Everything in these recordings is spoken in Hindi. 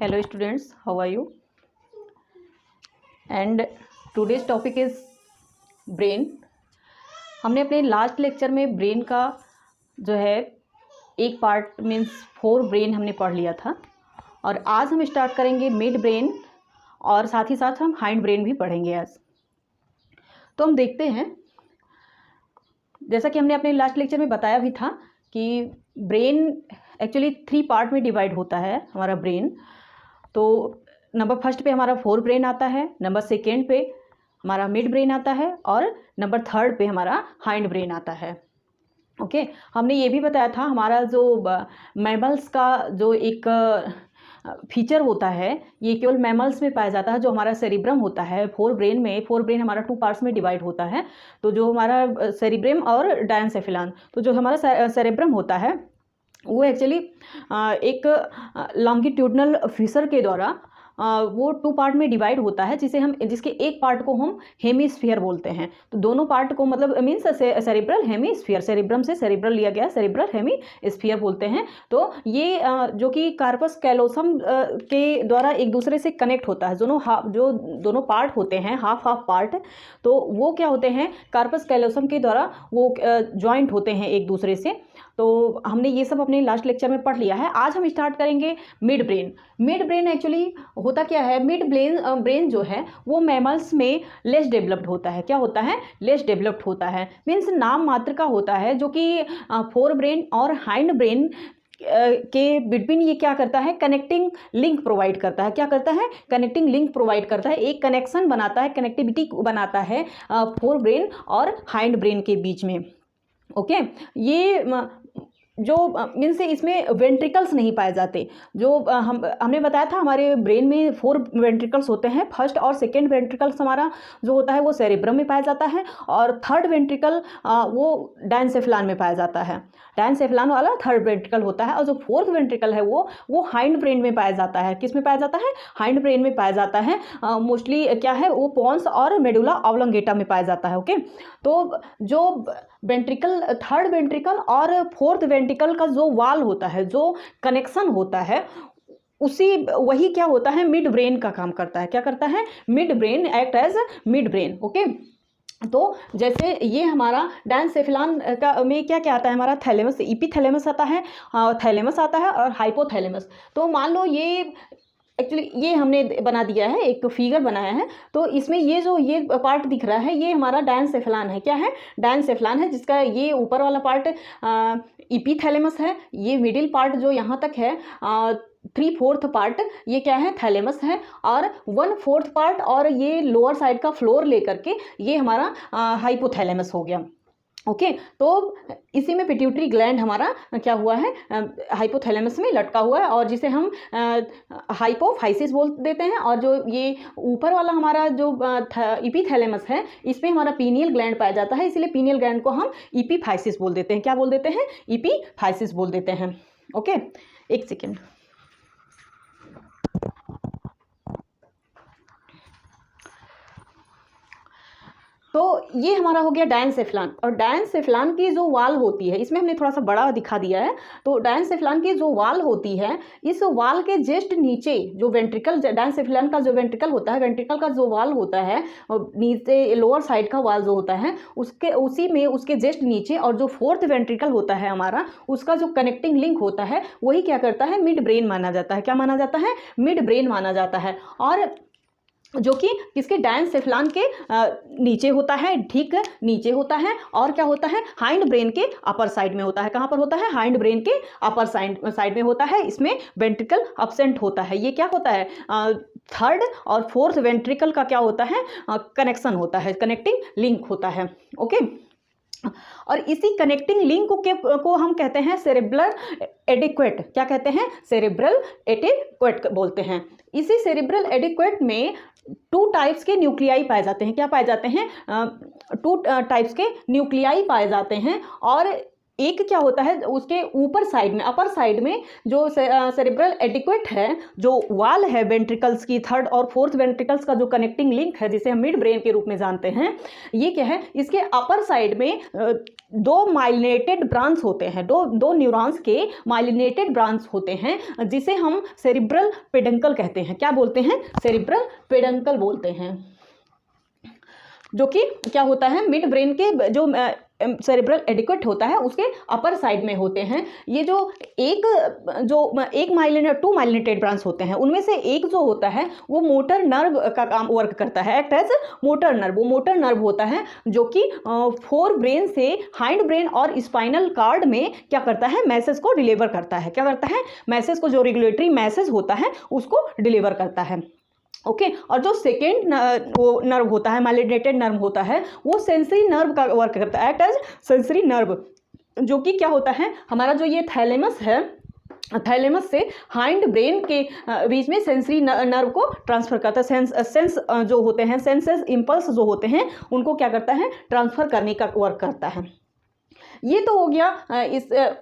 Hello students, how are you? And today's topic is brain. हमने अपने लास्ट लेक्चर में ब्रेन का जो है एक पार्ट मीन्स 4 ब्रेन हमने पढ़ लिया था और आज हम स्टार्ट करेंगे मिड ब्रेन और साथ ही साथ हम हाइंड ब्रेन भी पढ़ेंगे आज। तो हम देखते हैं, जैसा कि हमने अपने लास्ट लेक्चर में बताया भी था कि ब्रेन एक्चुअली 3 पार्ट में डिवाइड होता है हमारा ब्रेन। तो नंबर फर्स्ट पे हमारा 4 ब्रेन आता है, नंबर सेकेंड पे हमारा मिड ब्रेन आता है और नंबर थर्ड पे हमारा हाइंड ब्रेन आता है। ओके, हमने ये भी बताया था हमारा जो मैमल्स का जो एक फीचर होता है ये केवल मैमल्स में पाया जाता है। जो हमारा सेरिब्रम होता है 4 ब्रेन हमारा 2 पार्ट्स में डिवाइड होता है। तो जो हमारा सेरिब्रम और डायनसेफेलान, तो जो हमारा सेरिब्रम होता है वो एक्चुअली एक लॉन्गिट्यूडनल फिशर के द्वारा वो 2 पार्ट में डिवाइड होता है, जिसके एक पार्ट को हम हेमिस्फीयर बोलते हैं। तो दोनों पार्ट को मतलब मीन्स सेरिब्रल हेमिस्फीयर, सेरिब्रम से सेरिब्रल लिया गया, सेरिब्रल हेमिस्फीयर बोलते हैं। तो ये जो कि कार्पस कैलोसम के द्वारा एक दूसरे से कनेक्ट होता है। जो दोनों पार्ट होते हैं हाफ पार्ट, तो वो क्या होते हैं कार्पस कैलोसम के द्वारा वो ज्वाइंट होते हैं एक दूसरे से। तो हमने ये सब अपने लास्ट लेक्चर में पढ़ लिया है। आज हम स्टार्ट करेंगे mid brain. Mid brain actually होता क्या है, मिड ब्रेन जो है वो मैमल्स में लेस डेवलप्ड होता है। क्या होता है? लेस डेवलप्ड होता है, मीन्स नाम मात्र का होता है, जो कि 4 ब्रेन और हाइंड ब्रेन के बिटवीन ये क्या करता है, कनेक्टिंग लिंक प्रोवाइड करता है। क्या करता है? कनेक्टिंग लिंक प्रोवाइड करता है, एक कनेक्शन बनाता है, कनेक्टिविटी बनाता है 4 ब्रेन और हाइंड ब्रेन के बीच में। ओके, ये जो मीन्स से इसमें वेंट्रिकल्स नहीं पाए जाते। जो हमने बताया था हमारे ब्रेन में 4 वेंट्रिकल्स होते हैं। फर्स्ट और सेकेंड वेंट्रिकल्स हमारा जो होता है वो सेरिब्रम में पाया जाता है और थर्ड वेंट्रिकल वो डायनसेफेलान में पाया जाता है। डायनसेफेलान वाला थर्ड वेंट्रिकल होता है और जो फोर्थ वेंट्रिकल है वो हाइंड ब्रेन में पाया जाता है। किस में पाया जाता है? हाइंड ब्रेन में पाया जाता है। मोस्टली क्या है वो पोन्स और मेडुला ऑब्लोंगेटा में पाया जाता है। ओके, तो जो वेंट्रिकल, थर्ड वेंट्रिकल और फोर्थ वेंट्रिकल का जो वाल होता है, जो कनेक्शन होता है, वही क्या होता है, मिड ब्रेन का काम करता है। क्या करता है? Midbrain act as midbrain. Okay, तो जैसे ये हमारा डायनसेफेलान का में क्या क्या आता है, हमारा थैलेमस, इपीथैलेमस आता है, थैलेमस आता है और हाइपोथैलेमस। तो मान लो ये एक्चुअली ये हमने बना दिया है, एक फिगर बनाया है। तो इसमें ये पार्ट दिख रहा है ये हमारा डायनसेफेलान है। क्या है? डायनसेफेलान है, जिसका ये ऊपर वाला पार्ट इपीथैलेमस है। ये मिडिल पार्ट जो यहाँ तक है 3/4 पार्ट ये क्या है? थैलेमस है। और 1/4 पार्ट और ये लोअर साइड का फ्लोर लेकर के ये हमारा हाइपोथैलेमस हो गया। ओके, तो इसी में पिट्यूटरी ग्लैंड हमारा क्या हुआ है, हाइपोथैलेमस में लटका हुआ है और जिसे हम हाइपोफाइसिस बोल देते हैं। और जो ये ऊपर वाला हमारा जो इपीथैलेमस है इसमें हमारा पीनियल ग्लैंड पाया जाता है, इसलिए पीनियल ग्लैंड को हम इपीफाइसिस बोल देते हैं। क्या बोल देते हैं? इपीफाइसिस बोल देते हैं। ओके, एक सेकेंड। तो ये हमारा हो गया डायनसेफेलान। और डायनसेफेलान की जो वाल होती है, इसमें हमने थोड़ा सा बड़ा दिखा दिया है। तो डायनसेफेलान की जो वाल होती है, इस वाल के जस्ट नीचे जो वेंट्रिकल, डायनसेफेलान का जो वेंट्रिकल होता है, वेंट्रिकल का जो वाल होता है नीचे लोअर साइड का वाल जो होता है उसी में उसके जस्ट नीचे और जो 4th वेंट्रिकल होता है हमारा, उसका जो कनेक्टिंग लिंक होता है वही क्या करता है, मिड ब्रेन माना जाता है। क्या माना जाता है? मिड ब्रेन माना जाता है। और जो कि किसके? डायनसेफेलान के नीचे होता है, ठीक नीचे होता है। और क्या होता है? हाइंड ब्रेन के अपर साइड में होता है। कहाँ पर होता है? हाइंड ब्रेन के अपर साइड में होता है। इसमें वेंट्रिकल अब्सेंट होता है। ये क्या होता है? थर्ड और फोर्थ वेंट्रिकल का क्या होता है? कनेक्शन होता है, कनेक्टिंग लिंक होता है। ओके, और इसी कनेक्टिंग लिंक को हम कहते हैं सेरेब्रल एडिक्वेट। क्या कहते हैं? सेरेब्रल एडिक्वेट बोलते हैं। इसी सेरेब्रल एडिक्वेट में 2 टाइप्स के न्यूक्लियाई पाए जाते हैं। क्या पाए जाते हैं? 2 टाइप्स के न्यूक्लियाई पाए जाते हैं। और एक क्या होता है उसके ऊपर साइड में, अपर साइड में जो सेरेब्रल एडिक्वेट है, जो वाल है वेंट्रिकल्स की, थर्ड और फोर्थ वेंट्रिकल्स का जो कनेक्टिंग लिंक है जिसे हम मिड ब्रेन के रूप में जानते हैं, ये क्या है, इसके अपर साइड में दो माइलिनेटेड ब्रांच होते हैं, दो न्यूरॉन्स के माइलिनेटेड ब्रांच होते हैं जिसे हम सेरिब्रल पेडंकल कहते हैं। क्या बोलते हैं? सेरिब्रल पेडंकल बोलते हैं, जो कि क्या होता है, मिड ब्रेन के जो सेरेब्रल एडिक्वेट होता है उसके अपर साइड में होते हैं। ये जो एक माइलिनेट, 2 माइलिनेटेड ब्रांच होते हैं, उनमें से एक जो होता है वो मोटर नर्व का काम वर्क करता है, एक्ट एज मोटर नर्व। वो मोटर नर्व होता है जो कि फोर ब्रेन से हाइंड ब्रेन और स्पाइनल कार्ड में क्या करता है, मैसेज को डिलीवर करता है। क्या करता है? मैसेज को, जो रेगुलेटरी मैसेज होता है उसको डिलीवर करता है। ओके और जो सेकेंड वो नर्व होता है, माइलिनेटेड नर्व होता है, वो सेंसरी नर्व का वर्क करता है, एक्ट एज सेंसरी नर्व, जो कि क्या होता है, हमारा जो ये थैलेमस है, थैलेमस से हाइंड ब्रेन के बीच में सेंसरी नर्व को ट्रांसफर करता है। सेंस जो होते हैं, सेंसेस इंपल्स जो होते हैं, उनको क्या करता है, ट्रांसफर करने का वर्क करता है। ये तो हो गया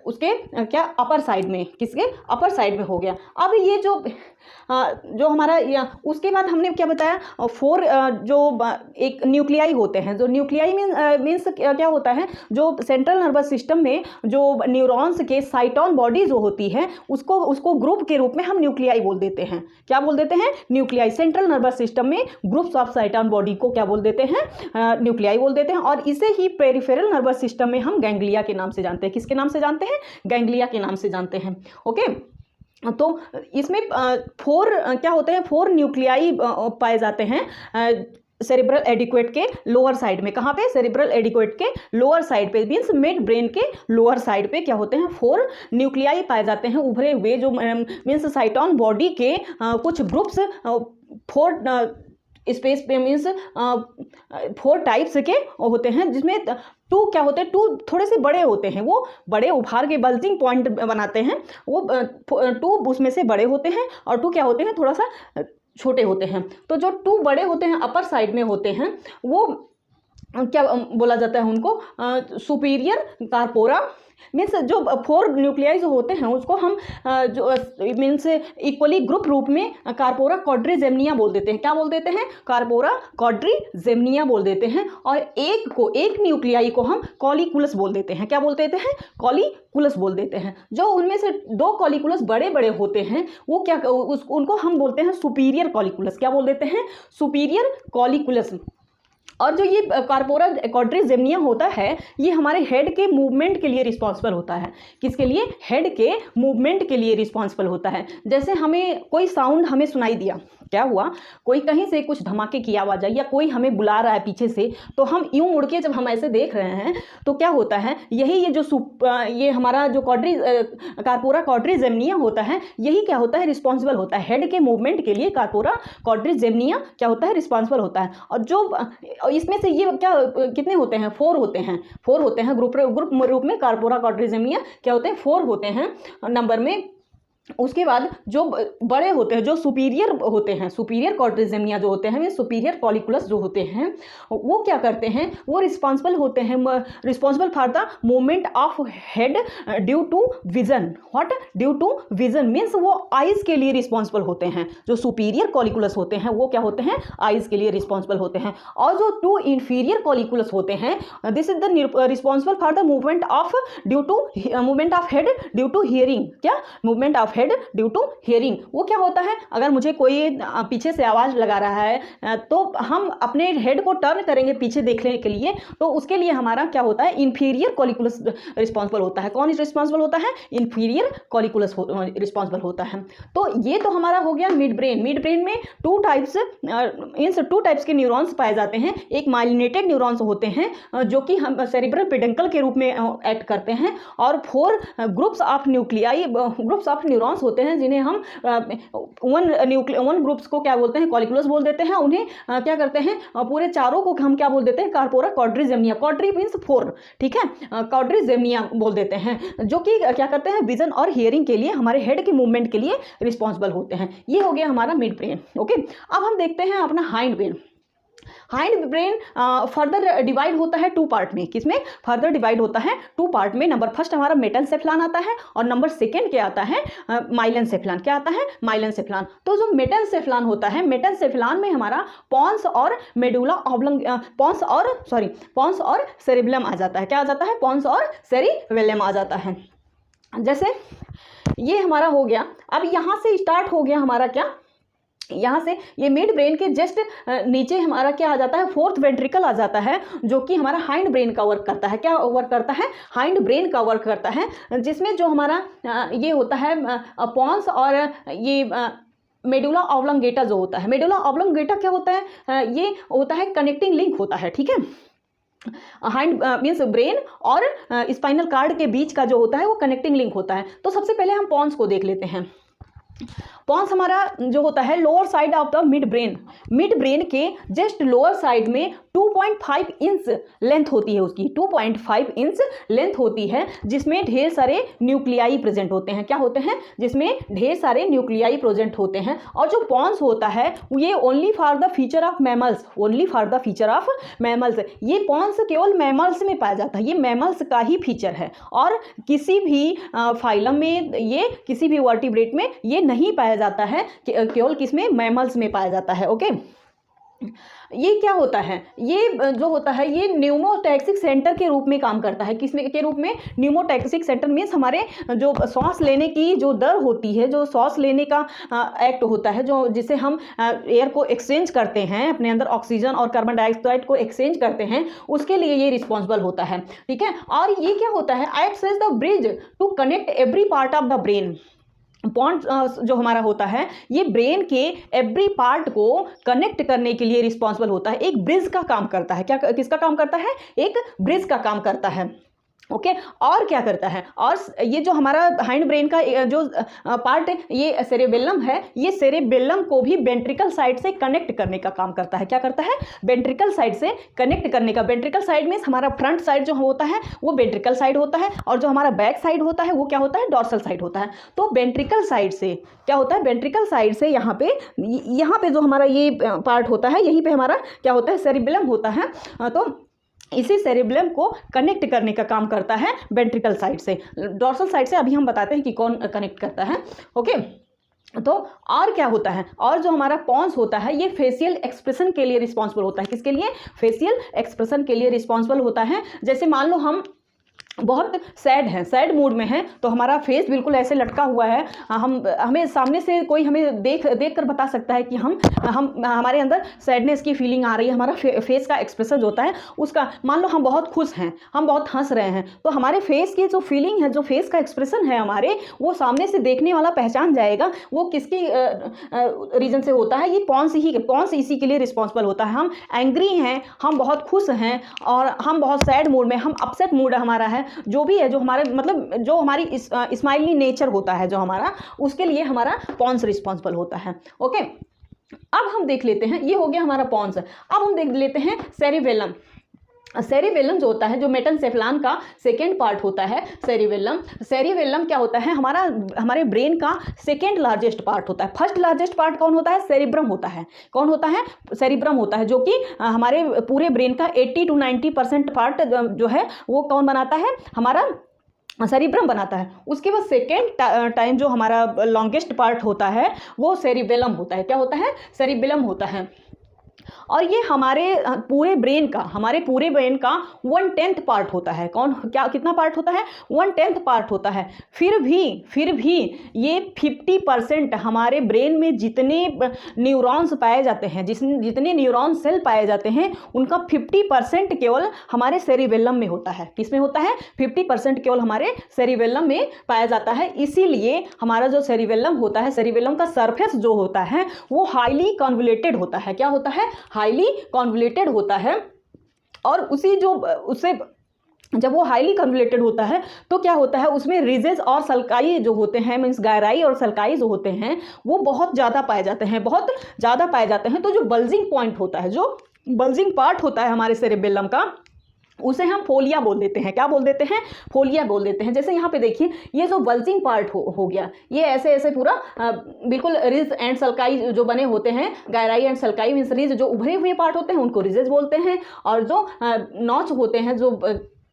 उसके क्या अपर साइड में, किसके अपर साइड में हो गया। अब ये जो हमारा उसके बाद हमने क्या बताया, 4 जो एक न्यूक्लियाई होते हैं। जो न्यूक्लियाई मीन्स क्या होता है, जो सेंट्रल नर्वस सिस्टम में जो न्यूरॉन्स के साइटोन बॉडी जो होती है उसको ग्रुप के रूप में हम न्यूक्लियाई बोल देते हैं। क्या बोल देते हैं? न्यूक्लियाई। सेंट्रल नर्वस सिस्टम में ग्रुप्स ऑफ साइटोन बॉडी को क्या बोल देते हैं? न्यूक्लियाई बोल देते हैं। और इसे ही पेरिफेरल नर्वस सिस्टम में हम गैंग्लिया के नाम से जानते हैं। किसके नाम से जानते हैं? गैंग्लिया के नाम से जानते हैं। ओके तो इसमें 4 क्या होते हैं, 4 न्यूक्लियाई पाए जाते हैं सेरिब्रल एडिक्वेट के लोअर साइड में। कहाँ पे? सेरिब्रल एडिक्वेट के लोअर साइड पे, मीन्स मिड ब्रेन के लोअर साइड पे क्या होते हैं, 4 न्यूक्लियाई पाए जाते हैं उभरे हुए, जो मीन्स साइटोन बॉडी के कुछ ग्रुप्स 4 स्पेस पे, मीन्स 4 टाइप्स के होते हैं, जिसमें 2 क्या होते हैं, 2 थोड़े से बड़े होते हैं, वो बड़े उभार के बल्जिंग पॉइंट बनाते हैं। वो 2 उसमें से बड़े होते हैं और 2 क्या होते हैं, थोड़ा सा छोटे होते हैं। तो जो 2 बड़े होते हैं, अपर साइड में होते हैं, वो क्या बोला जाता है उनको, सुपीरियर कार्पोरा। मीन्स जो 4 न्यूक्लियाई जो होते हैं उसको हम जो मीन्स इक्वली ग्रुप रूप में कार्पोरा क्वाड्रिजेमिनिया बोल देते हैं। क्या बोल देते हैं? कार्पोरा क्वाड्रिजेमिनिया बोल देते हैं। और एक न्यूक्लियाई को हम कॉलिकुलस बोल देते हैं। क्या बोल देते हैं? कॉलिकुलस बोल देते हैं। जो उनमें से 2 कॉलिकुलस बड़े बड़े होते हैं, वो क्या उनको हम बोलते हैं सुपीरियर कॉलिकुलस। क्या बोल देते हैं? Superior colliculus. और जो ये कार्पोरा क्वाड्रिजेमिनिया होता है, ये हमारे हेड के मूवमेंट के लिए रिस्पॉन्सिबल होता है। किसके लिए? हेड के मूवमेंट के लिए रिस्पॉन्सिबल होता है। जैसे हमें कोई साउंड हमें सुनाई दिया, क्या हुआ, कोई कहीं से कुछ धमाके की आवाज़ आई या कोई हमें बुला रहा है पीछे से, तो हम यूं मुड़ के जब हम ऐसे देख रहे हैं तो क्या होता है, यही ये हमारा जो कार्पोरा क्वाड्रिजेमिनिया होता है, यही क्या होता है, रिस्पॉन्सिबल होता है। हेड के मूवमेंट के लिए कार्पोरा क्वाड्रिजेमिनिया क्या होता है, रिस्पॉन्सिबल होता है। और जो इसमें से ये क्या कितने होते हैं? 4 होते हैं। 4 होते हैं ग्रुप रूप में कार्पोरा क्वाड्रिजेमिनिया क्या होते हैं? 4 होते हैं नंबर में। उसके बाद जो बड़े होते हैं, जो सुपीरियर होते हैं, सुपीरियर क्वाड्रिजेमिनिया जो होते हैं, वे सुपीरियर कॉलिकुलस जो होते हैं, वो क्या करते हैं, वो रिस्पॉन्सिबल होते हैं, responsible for the movement of head due to vision. What? Due to vision means वो आइज के लिए रिस्पॉन्सिबल होते हैं। जो सुपीरियर कॉलिकुलस होते हैं वो क्या होते हैं? आइज के लिए रिस्पॉन्सिबल होते हैं। और जो 2 इंफीरियर कॉलिकुलस होते हैं, this is the responsible for the movement of due to movement of head due to hearing. क्या? Movement of head due to hearing. वो क्या होता है, अगर मुझे कोई पीछे से आवाज़ लगा रहा है तो हम अपने हेड को टर्न करेंगे पीछे देखने के लिए, तो उसके लिए हमारा क्या होता है, इंफीरियर कॉलिकुलस रिस्पॉन्सिबल होता है। कौन रिस्पॉन्सिबल होता है? इंफीरियर कॉलिकुलस रिस्पॉन्सिबल होता है। तो ये तो हमारा हो गया मिड ब्रेन। मिड ब्रेन में 2 टाइप्स के न्यूरॉन्स पाए जाते हैं। एक माइलिनेटेड न्यूरॉन्स होते हैं जो कि हम सेरिब्रल पेडंकल के रूप में एक्ट करते हैं, और 4 ग्रुप्स ऑफ न्यूरॉन्स होते हैं, जिन्हें हम 1 ग्रुप्स को क्या बोलते हैं, कॉलिकुलस बोल देते हैं। उन्हें क्या करते हैं, पूरे चारों को हम क्या बोल देते हैं, कार्पोरा क्वाड्रिजेमिनिया। क्वाड्री मीन्स 4, ठीक है, क्वाड्रिजेमिनिया बोल देते हैं, जो कि क्या करते हैं, विजन और हियरिंग के लिए, हमारे हेड के मूवमेंट के लिए रिस्पॉन्सिबल होते हैं। ये हो गया हमारा मिड ब्रेन। ओके अब हम देखते हैं अपना hind brain. Hind brain further divide होता है 2 पार्ट में। किसमें? फर्दर डिवाइड होता है 2 पार्ट में। नंबर फर्स्ट हमारा मेटेनसेफेलन आता है और नंबर सेकेंड क्या आता है? माइलेनसेफेलन। क्या आता है? माइलेनसेफेलन। तो जो मेटेनसेफेलन होता है, मेटेनसेफेलन में हमारा पॉन्स और मेडुला ऑब्लंग पॉन्स और सेरिबेलम आ जाता है। क्या आ जाता है? पॉन्स और सेरिबेलम आ जाता है। जैसे ये हमारा हो गया। अब यहाँ से स्टार्ट हो गया हमारा क्या? यहाँ से ये मिड ब्रेन के जस्ट नीचे हमारा क्या आ जाता है? 4th वेंट्रिकल आ जाता है, जो कि हमारा हाइंड ब्रेन का वर्क करता है। क्या वर्क करता है? हाइंड ब्रेन का वर्क करता है, जिसमें जो हमारा ये होता है पॉन्स और ये मेडुला ऑब्लंगेटा जो होता है। मेडुला ऑब्लंगेटा क्या होता है? ये होता है कनेक्टिंग लिंक होता है। ठीक है, हाइंड मीन्स ब्रेन और स्पाइनल कार्ड के बीच का जो होता है वो कनेक्टिंग लिंक होता है। तो सबसे पहले हम पॉन्स को देख लेते हैं। पॉन्स हमारा जो होता है lower side of the mid brain के जस्ट लोअर साइड में 2.5 इंच लेंथ होती है उसकी। 2.5 इंच लेंथ होती है, जिसमें ढेर सारे न्यूक्लियाई प्रेजेंट होते हैं। क्या होते हैं? जिसमें ढेर सारे न्यूक्लियाई प्रेजेंट होते हैं। और जो पॉन्स होता है ये only for the feature of mammals, only for the feature of mammals. ये पॉन्स केवल मैमल्स में पाया जाता है, ये मैमल्स का ही फीचर है। और किसी भी फाइलम में, ये किसी भी वर्टिब्रेट में ये नहीं पाया जाता है, केवल किसमें? मैमल्स में पाया जाता है। ओके, ये क्या होता है? ये जो होता है ये न्यूमोटैक्सिक सेंटर के रूप में काम करता है। किसमें के रूप में? न्यूमोटैक्सिक सेंटर मीन्स हमारे जो सांस लेने की जो दर होती है, जो सांस लेने का एक्ट होता है, जो जिसे हम एयर को एक्सचेंज करते हैं, अपने अंदर ऑक्सीजन और कार्बन डाइऑक्साइड को एक्सचेंज करते हैं, उसके लिए ये रिस्पॉन्सिबल होता है। ठीक है, और ये क्या होता है? Acts as the bridge to connect every part of the brain. Pons जो हमारा होता है ये ब्रेन के एवरी पार्ट को कनेक्ट करने के लिए रिस्पॉन्सिबल होता है, एक ब्रिज का काम करता है। क्या किसका काम करता है? एक ब्रिज का काम करता है। ओके, और क्या करता है? और ये जो हमारा हाइंड ब्रेन का जो पार्ट ये सेरेबेलम है, ये सेरेबेलम को भी वेंट्रिकल साइड से कनेक्ट करने का काम करता है। क्या करता है? वेंट्रिकल साइड से कनेक्ट करने का। वेंट्रिकल साइड मीन्स हमारा फ्रंट साइड जो होता है वो वेंट्रिकल साइड होता है, और जो हमारा बैक साइड होता है वो क्या होता है? डॉर्सल साइड होता है। तो वेंट्रिकल साइड से क्या होता है? वेंट्रिकल साइड से यहाँ पे जो हमारा ये पार्ट होता है, यहीं पे हमारा क्या होता है? सेरेबेलम होता है। तो इसी सेरेबेलम को कनेक्ट करने का काम करता है वेंट्रिकल साइड से। डॉर्सल साइड से अभी हम बताते हैं कि कौन कनेक्ट करता है। ओके, तो और क्या होता है? और जो हमारा पॉन्स होता है ये फेशियल एक्सप्रेशन के लिए रिस्पॉन्सिबल होता है। किसके लिए? फेशियल एक्सप्रेशन के लिए रिस्पॉन्सिबल होता है। जैसे मान लो हम बहुत सैड है, सैड मूड में है, तो हमारा फेस बिल्कुल ऐसे लटका हुआ है। हमें सामने से कोई हमें देख कर बता सकता है कि हम हमारे अंदर सैडनेस की फीलिंग आ रही है। हमारा फेस का एक्सप्रेशन होता है उसका, मान लो हम बहुत खुश हैं, हम बहुत हंस रहे हैं, तो हमारे फेस की जो फीलिंग है, जो फेस का एक्सप्रेशन है हमारे, वो सामने से देखने वाला पहचान जाएगा वो किसकी रीजन से होता है। ये पॉन्स इसी के लिए रिस्पॉन्सिबल होता है। हम एंग्री हैं, हम बहुत खुश हैं, और हम बहुत सैड मूड में, हम अपसेट मूड हमारा है, जो भी है, जो हमारे मतलब जो हमारी स्माइली नेचर होता है जो हमारा, उसके लिए हमारा पॉन्स रिस्पॉन्सिबल होता है। ओके, अब हम देख लेते हैं, ये हो गया हमारा पॉन्स। अब हम देख लेते हैं सेरिबेलम। सेरिबेलम जो होता है, जो मेटेनसेफेलन का सेकेंड पार्ट होता है सेरिबेलम क्या होता है? हमारे ब्रेन का सेकेंड लार्जेस्ट पार्ट होता है। फर्स्ट लार्जेस्ट पार्ट कौन होता है? सेरिब्रम होता है। कौन होता है? सेरिब्रम होता है, जो कि हमारे पूरे ब्रेन का 80 to 90% पार्ट जो है वो कौन बनाता है? हमारा सेरिब्रम बनाता है। उसके बाद सेकेंड टाइम जो हमारा लॉन्गेस्ट पार्ट होता है वो सेरिबेलम होता है। क्या होता है? सेरिबेलम होता है। और ये हमारे पूरे ब्रेन का 1/10 पार्ट होता है। कितना पार्ट होता है? 1/10 पार्ट होता है। फिर भी ये 50% हमारे ब्रेन में जितने न्यूरॉन्स पाए जाते हैं, जितने न्यूरॉन सेल पाए जाते हैं, उनका 50% केवल हमारे सेरिबेलम में होता है। किसमें होता है? 50% केवल हमारे सेरिबेलम में पाया जाता है। इसीलिए हमारा जो सेरिबेलम होता है, सेरिबेलम का सरफेस जो होता है वो हाईली कॉन्वोल्यूटेड होता है। क्या होता है? हाईली कॉन्वोल्यूटेड होता है। और उससे जब वो हाईली कन्वोल्यूटेड होता है तो क्या होता है? उसमें रिजेस और सल्काई जो होते हैं, मीन्स गहराई और सल्काई जो होते हैं वो बहुत ज़्यादा पाए जाते हैं। तो जो बल्जिंग पॉइंट होता है, जो बल्जिंग पार्ट होता है हमारे सेरिबेलम का, उसे हम फोलिया बोल देते हैं। क्या बोल देते हैं? फोलिया बोल देते हैं। जैसे यहाँ पे देखिए, ये जो बल्जिंग पार्ट हो गया, ये ऐसे ऐसे पूरा बिल्कुल रिज एंड सल्काई जो बने होते हैं, गहराई एंड सल्काई मीन्स रिज, जो उभरे हुए पार्ट होते हैं उनको रिजेस बोलते हैं, और जो नॉच होते हैं, जो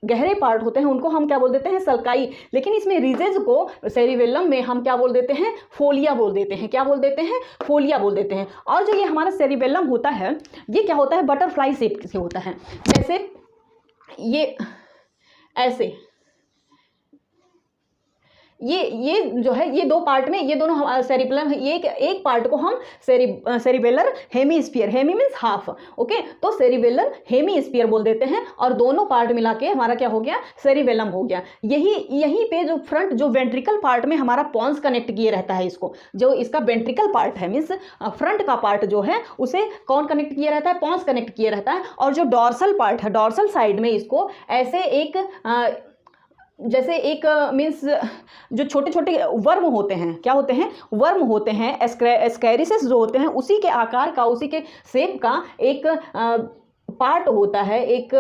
गहरे पार्ट होते हैं, उनको हम क्या बोल देते हैं? सल्काई। लेकिन इसमें रिजेज को सेरिबेलम में हम क्या बोल देते हैं? फोलिया बोल देते हैं। क्या बोल देते हैं? फोलिया बोल देते हैं। और जो ये हमारा सेरिबेलम होता है, ये क्या होता है? बटरफ्लाई शेप से होता है। जैसे ये ऐसे, ये जो है, ये दो पार्ट में, ये दोनों सेरिबेलम है। ये एक पार्ट को हम cerebellar hemisphere, hemi means half, okay, तो सेरिबेलर हेमीस्फीयर बोल देते हैं, और दोनों पार्ट मिला के हमारा क्या हो गया? सेरिबेलम हो गया। यहीं पे जो फ्रंट, जो वेंट्रिकल पार्ट में हमारा पॉन्स कनेक्ट किए रहता है, इसको जो इसका वेंट्रिकल पार्ट है, मीन्स फ्रंट का पार्ट जो है, उसे कौन कनेक्ट किए रहता है? पॉन्स कनेक्ट किए रहता है। और जो डॉर्सल पार्ट है, डॉर्सल साइड में इसको ऐसे एक जैसे एक मीन्स जो छोटे छोटे वर्म होते हैं, क्या होते हैं? वर्म होते हैं, एस्कैरिसेस जो होते हैं, उसी के आकार का, उसी के शेप का एक पार्ट होता है, एक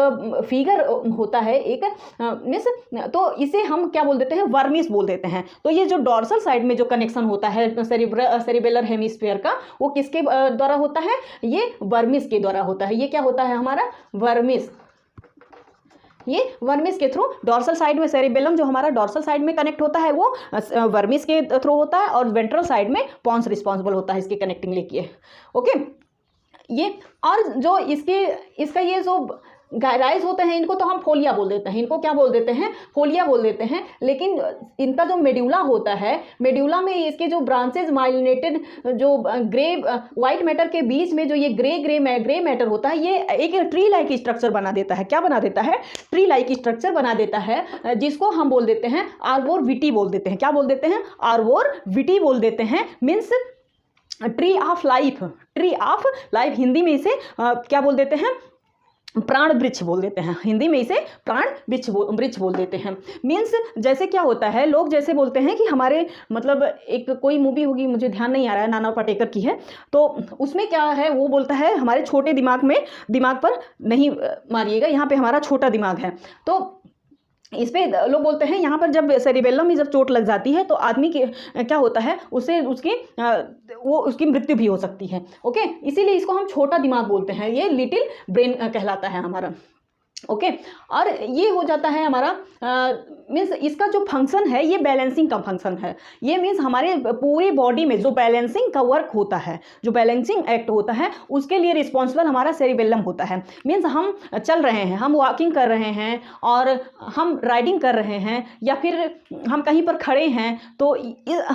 फिगर होता है, एक मीन्स, तो इसे हम क्या बोल देते हैं? वर्मिस बोल देते हैं। तो ये जो डॉर्सल साइड में जो कनेक्शन होता है सेरिबेलर हेमिस्फीयर का, वो किसके द्वारा होता है? ये वर्मिस के द्वारा होता है। ये क्या होता है हमारा? वर्मिस। ये वर्मिस के थ्रू डॉर्सल साइड में सेरिबेलम जो हमारा डॉर्सल साइड में कनेक्ट होता है, वो वर्मिस के थ्रू होता है, और वेंट्रल साइड में पॉन्स रिस्पॉन्सिबल होता है इसके कनेक्टिंग लिए। ओके, ये और जो इसका ये जो गायराइज होते हैं, इनको तो हम फोलिया बोल देते हैं। इनको क्या बोल देते हैं? फोलिया बोल देते हैं। लेकिन इनका जो मेड्यूला होता है, मेड्यूला में इसके जो ब्रांचेज माइलिनेटेड, जो ग्रे वाइट मैटर के बीच में जो ये ग्रे मैटर होता है, ये एक ट्री लाइक स्ट्रक्चर बना देता है। क्या बना देता है? ट्री लाइक स्ट्रक्चर बना देता है, जिसको हम बोल देते हैं आर्बोर विटी बोल देते हैं। क्या बोल देते हैं? आर्बोर विटी बोल देते हैं। Means tree of life, tree of life, Hindi में इसे क्या बोल देते हैं? प्राण वृक्ष बोल देते हैं। हिंदी में इसे प्राण वृक्ष बोल देते हैं। मीन्स जैसे क्या होता है, लोग जैसे बोलते हैं कि हमारे, मतलब एक कोई मूवी होगी, मुझे ध्यान नहीं आ रहा है, नाना पाटेकर की है, तो उसमें क्या है, वो बोलता है हमारे छोटे दिमाग पर नहीं मारिएगा, यहाँ पे हमारा छोटा दिमाग है। तो इस पे लोग बोलते हैं, यहाँ पर जब सेरिबेलम में जब चोट लग जाती है, तो आदमी के क्या होता है, उसकी मृत्यु भी हो सकती है। ओके, इसीलिए इसको हम छोटा दिमाग बोलते हैं। ये लिटिल ब्रेन कहलाता है हमारा। ओके, और ये हो जाता है हमारा मीन्स इसका जो फंक्शन है, ये बैलेंसिंग का फंक्शन है। ये मीन्स हमारे पूरी बॉडी में जो बैलेंसिंग का वर्क होता है, जो बैलेंसिंग एक्ट होता है, उसके लिए रिस्पॉन्सिबल हमारा सेरिबेलम होता है। मीन्स हम चल रहे हैं, हम वॉकिंग कर रहे हैं, और हम राइडिंग कर रहे हैं, या फिर हम कहीं पर खड़े हैं, तो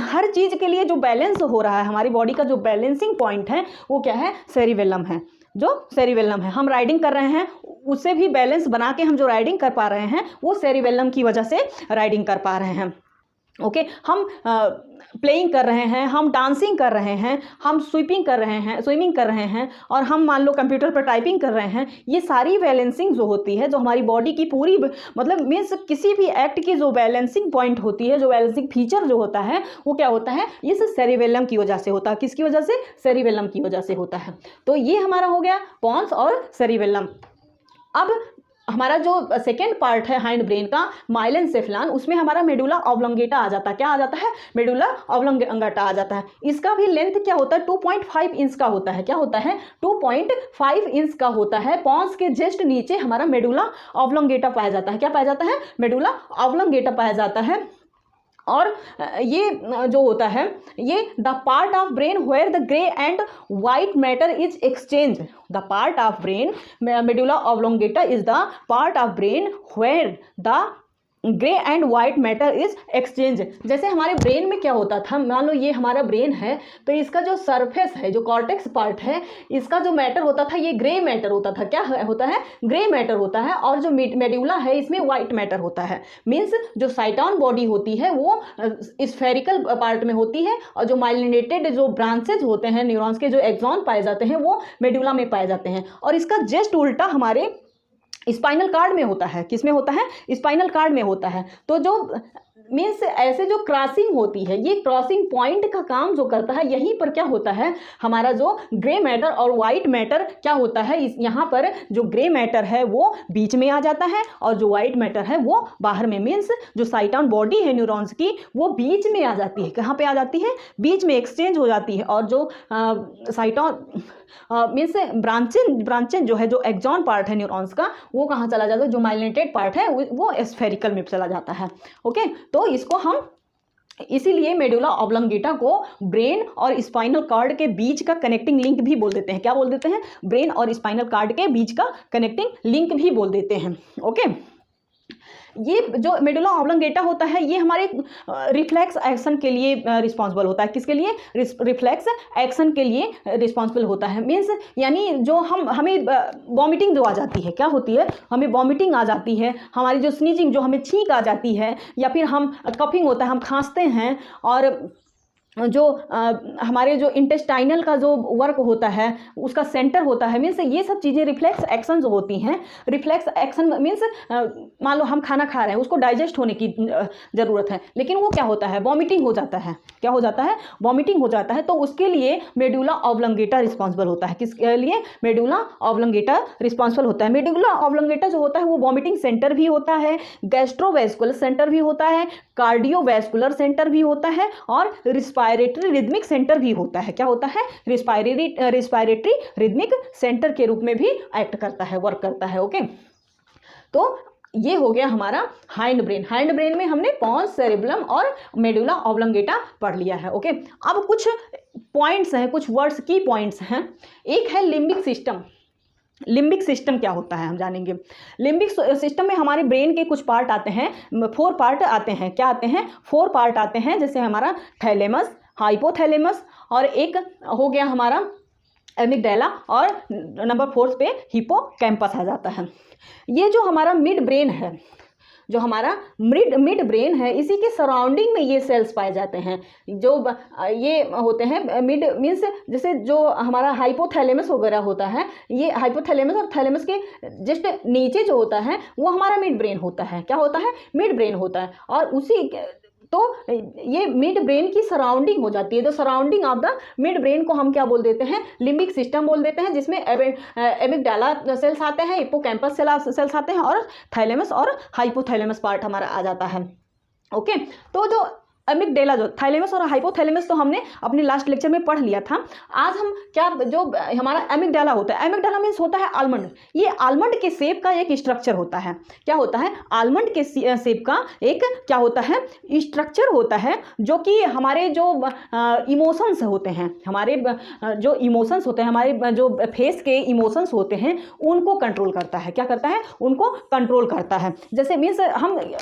हर चीज़ के लिए जो बैलेंस हो रहा है, हमारी बॉडी का जो बैलेंसिंग पॉइंट है, वो क्या है? सेरिबेलम है। जो सेरिबेलम है, हम राइडिंग कर रहे हैं, उससे भी बैलेंस बना के हम जो राइडिंग कर पा रहे हैं, वो सेरिबेलम की वजह से राइडिंग कर पा रहे हैं। ओके, हम प्लेइंग कर रहे हैं, हम डांसिंग कर रहे हैं, हम स्विमिंग कर रहे हैं, और हम मान लो कंप्यूटर पर टाइपिंग कर रहे हैं। ये सारी बैलेंसिंग जो होती है, जो हमारी बॉडी की पूरी, मतलब मीन्स किसी भी एक्ट की जो बैलेंसिंग पॉइंट होती है, जो बैलेंसिंग फीचर जो होता है, वो क्या होता है? इस सेरिबेलम की वजह से होता है। किसकी वजह से? सेरिबेलम की वजह से होता है। तो ये हमारा हो गया पॉन्स और सेरिबेलम। अब हमारा जो सेकेंड पार्ट है हाइंड ब्रेन का, माइलेनसेफेलन, उसमें हमारा मेडुला ऑब्लोंगेटा आ जाता है। क्या आ जाता है? मेडुला ऑब्लोंगेटा आ जाता है। इसका भी लेंथ क्या होता है? 2.5 इंच का होता है। क्या होता है? 2.5 इंच का होता है। पॉन्स के जस्ट नीचे हमारा मेडुला ऑब्लोंगेटा पाया जाता है। क्या पाया जाता है? मेडुला ऑब्लोंगेटा पाया जाता है। और ये जो होता है, ये the part of brain where the grey and white matter is exchange. The part of brain, medulla oblongata is the part of brain where the grey and white matter is exchange. जैसे हमारे ब्रेन में क्या होता था, मान लो ये हमारा ब्रेन है, तो इसका जो सरफेस है, जो कॉर्टेक्स पार्ट है, इसका जो मैटर होता था, ये ग्रे मैटर होता था। क्या होता है? ग्रे मैटर होता है। और जो मेड्यूला है, इसमें वाइट मैटर होता है। मीन्स जो साइटॉन बॉडी होती है, वो स्फेरिकल पार्ट में होती है, और जो माइलिनेटेड जो ब्रांचेज होते हैं, न्यूरॉन्स के जो एक्सॉन पाए जाते हैं, वो मेड्यूला में पाए जाते हैं। और इसका जस्ट उल्टा हमारे स्पाइनल कार्ड में होता है। किस में होता है? स्पाइनल कार्ड में होता है। तो जो मीन्स ऐसे जो क्रॉसिंग होती है, ये क्रॉसिंग पॉइंट का काम जो करता है, यहीं पर क्या होता है, हमारा जो ग्रे मैटर और वाइट मैटर क्या होता है, इस यहाँ पर जो ग्रे मैटर है वो बीच में आ जाता है और जो वाइट मैटर है वो बाहर में। मीन्स जो साइटॉन बॉडी है न्यूरॉन्स की वो बीच में आ जाती है। कहाँ पे आ जाती है? बीच में एक्सचेंज हो जाती है। और जो साइटॉन मीन्स ब्रांचेज जो है, जो एक्सॉन पार्ट है न्यूरॉन्स का, वो कहाँ चला जाता है? जो माइलिनेटेड पार्ट है वो स्फेरिकल में चला जाता है। ओके, तो इसको हम इसीलिए मेडुला ऑब्लोंगेटा को ब्रेन और स्पाइनल कॉर्ड के बीच का कनेक्टिंग लिंक भी बोल देते हैं। क्या बोल देते हैं? ब्रेन और स्पाइनल कॉर्ड के बीच का कनेक्टिंग लिंक भी बोल देते हैं। ओके, ये जो मेडुला ऑब्लोंगेटा होता है ये हमारे रिफ्लेक्स एक्शन के लिए रिस्पॉन्सिबल होता है। किसके लिए? रिफ्लेक्स एक्शन के लिए रिस्पॉन्सिबल होता है। मीन्स यानी जो हमें वॉमिटिंग जो आ जाती है, क्या होती है? हमें वॉमिटिंग आ जाती है, हमारी जो स्नीजिंग, जो हमें छींक आ जाती है, या फिर हम कफिंग होता है, हम खांसते हैं, और जो हमारे जो इंटेस्टाइनल का जो वर्क होता है उसका सेंटर होता है। मीन्स ये सब चीज़ें रिफ्लेक्स एक्शन जो होती हैं, रिफ्लेक्स एक्शन मीन्स मान लो हम खाना खा रहे हैं, उसको डाइजेस्ट होने की ज़रूरत है, लेकिन वो क्या होता है? वॉमिटिंग हो जाता है। क्या हो जाता है? वॉमिटिंग हो जाता है। तो उसके लिए मेडुला ऑब्लोंगेटा रिस्पॉन्सिबल होता है। किसके लिए? मेडुला ऑब्लोंगेटा रिस्पॉन्सिबल होता है। मेडुला ऑब्लोंगेटा जो होता है वो वॉमिटिंग सेंटर भी होता है, गैस्ट्रोवेस्कुलर सेंटर भी होता है, कार्डियोवेस्कुलर सेंटर भी होता है, और रिस्पायरेटरी रिदमिक सेंटर भी होता है। क्या होता है? रिस्पायरेटरी रिदमिक सेंटर के रूप में भी एक्ट करता है, वर्क करता है। ओके, तो ये हो गया हमारा हाइंड ब्रेन। हाइंड ब्रेन में हमने पॉन्स, सेरेब्रम और मेडुला ऑब्लोंगेटा पढ़ लिया है। ओके, अब कुछ पॉइंट्स हैं, कुछ वर्ड्स की पॉइंट्स हैं। एक है लिम्बिक सिस्टम। लिम्बिक सिस्टम क्या होता है हम जानेंगे। लिम्बिक सिस्टम में हमारे ब्रेन के कुछ पार्ट आते हैं, 4 पार्ट आते हैं। क्या आते हैं? 4 पार्ट आते हैं। जैसे हमारा थैलेमस, हाइपोथैलेमस, और एक हो गया हमारा एमिगडाला, और नंबर 4 पे हिप्पोकैम्पस आ जाता है। ये जो हमारा मिड ब्रेन है, जो हमारा मिड ब्रेन है, इसी के सराउंडिंग में ये सेल्स पाए जाते हैं। जो ये होते हैं मिड मीन्स जैसे जो हमारा हाइपोथैलेमस वगैरह होता है, ये हाइपोथैलेमस और थैलेमस के जस्ट नीचे जो होता है वो हमारा मिड ब्रेन होता है। क्या होता है? मिड ब्रेन होता है। और उसी तो ये मिड ब्रेन की सराउंडिंग हो जाती है। तो surrounding of the mid brain को हम क्या बोल देते हैं? लिम्बिक सिस्टम बोल देते हैं, जिसमें एमिगडाला सेल्स आते हैं, हिप्पोकैम्पस सेल्स आते हैं, और थैलेमस और हाइपोथैलेमस पार्ट हमारा आ जाता है। ओके, तो जो एमिगडाला, जो थैलेमस और हाइपोथैलेमस तो हमने अपने लास्ट लेक्चर में पढ़ लिया था। आज हम क्या, जो हमारा एमिगडाला होता है, एमिगडाला मीन्स होता है आलमंड। ये आलमंड के शेप का एक स्ट्रक्चर होता है। क्या होता है? आलमंड के शेप का एक क्या होता है? स्ट्रक्चर होता है, जो कि हमारे जो इमोशंस होते हैं, हमारे जो इमोशंस होते हैं, हमारे जो फेस के इमोशंस होते हैं, उनको कंट्रोल करता है। क्या करता है? उनको कंट्रोल करता है। जैसे मीन्स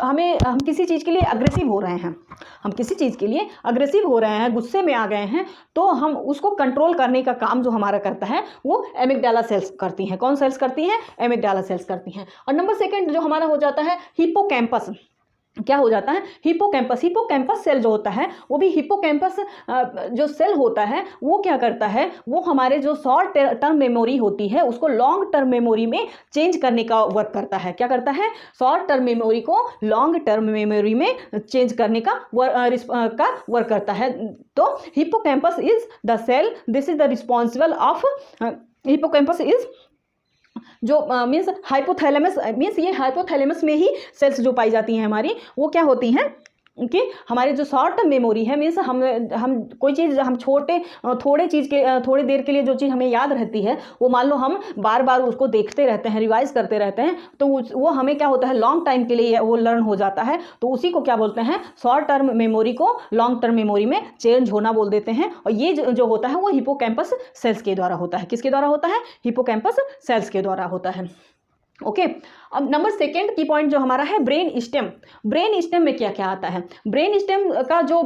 हम किसी चीज़ के लिए अग्रेसिव हो रहे हैं, हम किसी चीज़ के लिए अग्रेसिव हो रहे हैं, गुस्से में आ गए हैं, तो हम उसको कंट्रोल करने का काम जो हमारा करता है वो एमिगडाला सेल्स करती हैं। कौन सेल्स करती हैं? एमिगडाला सेल्स करती हैं। और नंबर 2 जो हमारा हो जाता है हिप्पोकैम्पस। क्या हो जाता है? हिप्पोकैम्पस। हिप्पोकैम्पस सेल जो होता है वो भी हिप्पोकैम्पस जो सेल होता है वो क्या करता है? वो हमारे जो शॉर्ट टर्म मेमोरी होती है उसको लॉन्ग टर्म मेमोरी में चेंज करने का वर्क करता है। क्या करता है? शॉर्ट टर्म मेमोरी को लॉन्ग टर्म मेमोरी में चेंज करने का वर्क करता है। तो hippocampus is the cell, this is the responsible of hippocampus is जो मीन्स हाइपोथैलेमस, मीन्स ये हाइपोथैलेमस में ही सेल्स जो पाई जाती हैं हमारी, वो क्या होती हैं कि हमारे जो शॉर्ट टर्म मेमोरी है, मीन्स हम कोई चीज़ हम थोड़ी देर के लिए जो चीज़ हमें याद रहती है, वो मान लो हम बार बार उसको देखते रहते हैं, रिवाइज करते रहते हैं, तो वो हमें क्या होता है? लॉन्ग टाइम के लिए वो लर्न हो जाता है। तो उसी को क्या बोलते हैं? शॉर्ट टर्म मेमोरी को लॉन्ग टर्म मेमोरी में चेंज होना बोल देते हैं। और ये जो होता है वो हिप्पोकैम्पस सेल्स के द्वारा होता है। किसके द्वारा होता है? हिप्पोकैम्पस सेल्स के द्वारा होता है। ओके, अब नंबर 2 की पॉइंट जो हमारा है ब्रेन स्टेम। ब्रेन स्टेम में क्या क्या आता है? ब्रेन स्टेम का जो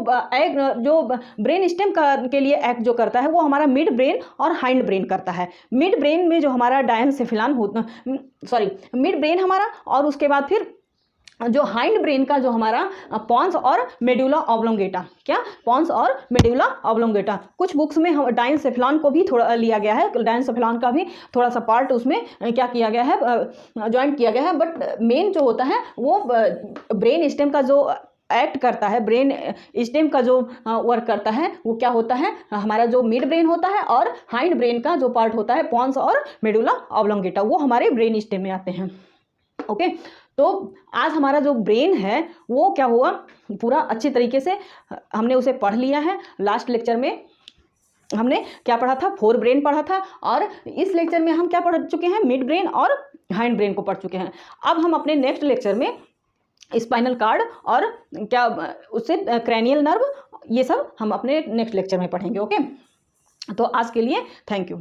ब्रेन स्टेम के लिए एक्ट जो करता है वो हमारा मिड ब्रेन और हाइंड ब्रेन करता है। मिड ब्रेन में जो हमारा डायनसेफिलान मिड ब्रेन हमारा, और उसके बाद फिर जो हाइंड ब्रेन का जो हमारा पॉन्स और मेडुला ऑब्लोंगेटा। क्या? पॉन्स और मेडुला ऑब्लोंगेटा। कुछ बुक्स में हम डायनसेफिलान को भी थोड़ा लिया गया है, डायनसेफिलान का भी थोड़ा सा पार्ट उसमें क्या किया गया है? ज्वाइन किया गया है। बट मेन जो होता है वो ब्रेन स्टेम का जो एक्ट करता है, ब्रेन स्टेम का जो वर्क करता है वो क्या होता है, हमारा जो मिड ब्रेन होता है और हाइंड ब्रेन का जो पार्ट होता है पॉन्स और मेडुला ऑब्लोंगेटा, वो हमारे ब्रेन स्टेम में आते हैं। ओके, तो आज हमारा जो ब्रेन है वो क्या हुआ, पूरा अच्छी तरीके से हमने उसे पढ़ लिया है। लास्ट लेक्चर में हमने क्या पढ़ा था, 4 ब्रेन पढ़ा था, और इस लेक्चर में हम क्या पढ़ चुके हैं, मिड ब्रेन और हाइंड ब्रेन को पढ़ चुके हैं। अब हम अपने नेक्स्ट लेक्चर में स्पाइनल कार्ड और क्या उससे क्रैनियल नर्व, ये सब हम अपने नेक्स्ट लेक्चर में पढ़ेंगे। ओके, तो आज के लिए थैंक यू।